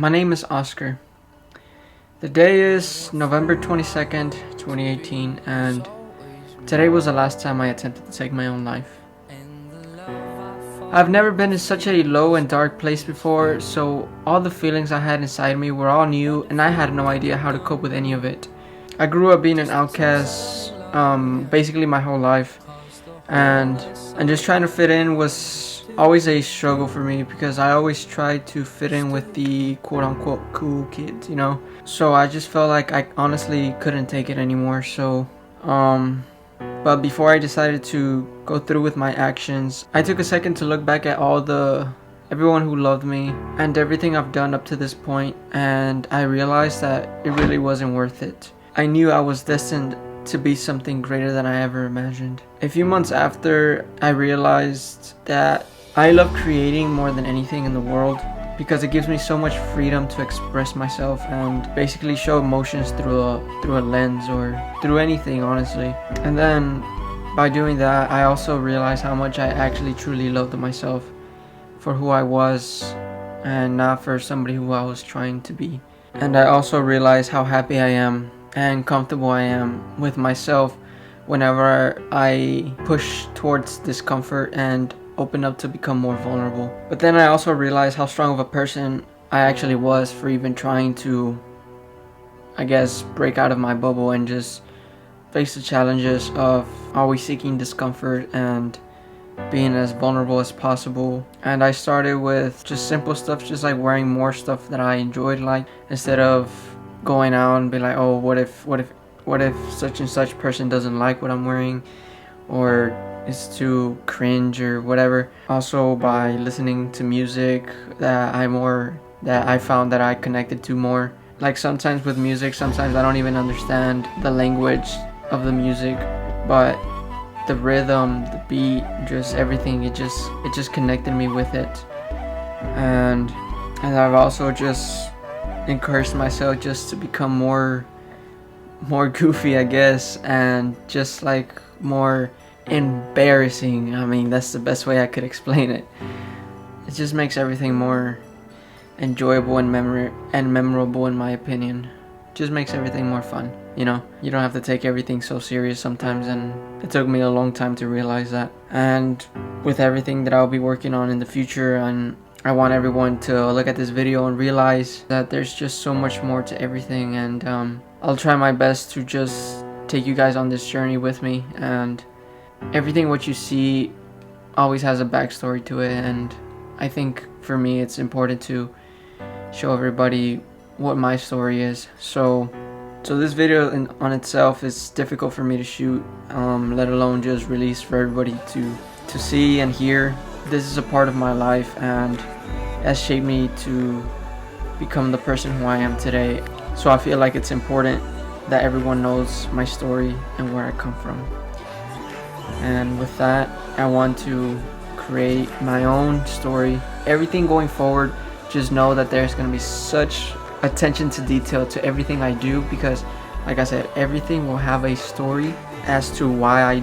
My name is Oscar. The day is November 22nd, 2018, and today was the last time I attempted to take my own life. I've never been in such a low and dark place before, so all the feelings I had inside me were all new, and I had no idea how to cope with any of it. I grew up being an outcast basically my whole life, and just trying to fit in was always a struggle for me because I always tried to fit in with the quote-unquote cool kids, so I just felt like I honestly couldn't take it anymore. But before I decided to go through with my actions, I took a second to look back at everyone who loved me and everything I've done up to this point, and I realized that it really wasn't worth it. I knew I was destined to be something greater than I ever imagined. A few months after, I realized that I love creating more than anything in the world because it gives me so much freedom to express myself and basically show emotions through a lens or through anything, honestly. And then by doing that, I also realized how much I actually truly loved myself for who I was and not for somebody who I was trying to be. And I also realized how happy I am and comfortable I am with myself whenever I push towards discomfort and open up to become more vulnerable. But then I also realized how strong of a person I actually was for even trying to, I guess, break out of my bubble and just face the challenges of always seeking discomfort and being as vulnerable as possible. And I started with just simple stuff, just like wearing more stuff that I enjoyed, like instead of going out and be like, oh, what if such and such person doesn't like what I'm wearing, or it's too cringe or whatever. Also by listening to music that I found that I connected to more. Like sometimes with music, sometimes I don't even understand the language of the music, but the rhythm, the beat, just everything, it just connected me with it. And I've also just encouraged myself just to become more goofy, I guess, and just like more embarrassing. I mean, that's the best way I could explain it. It just makes everything more enjoyable and memorable, in my opinion. Just makes everything more fun, you don't have to take everything so serious sometimes, and it took me a long time to realize that. And with everything that I'll be working on in the future, and I want everyone to look at this video and realize that there's just so much more to everything, and I'll try my best to just take you guys on this journey with me. And everything what you see always has a backstory to it, and I think for me it's important to show everybody what my story is. So this video on itself is difficult for me to shoot, let alone just release for everybody to see and hear. This is a part of my life and has shaped me to become the person who I am today. So I feel like it's important that everyone knows my story and where I come from. And with that, I want to create my own story. Everything going forward, just know that there's going to be such attention to detail to everything I do, because like I said, everything will have a story as to why I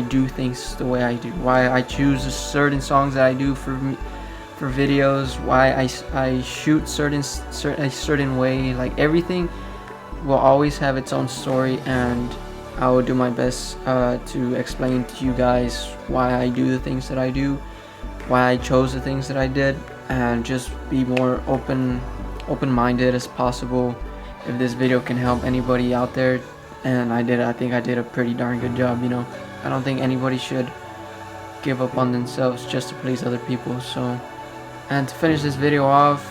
do things the way I do, why I choose certain songs that I do for videos, why I shoot a certain way. Like everything will always have its own story, and I will do my best to explain to you guys why I do the things that I do, why I chose the things that I did, and just be more open-minded as possible. If this video can help anybody out there, and I think I did a pretty darn good job. I don't think anybody should give up on themselves just to please other people. So, and to finish this video off,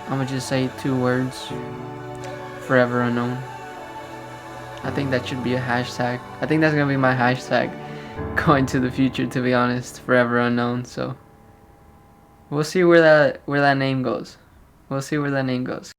I'm gonna just say 2 words: forever unknown. I think that should be a hashtag. I think that's gonna be my hashtag going to the future, to be honest. Forever unknown. So we'll see where that name goes. We'll see where that name goes.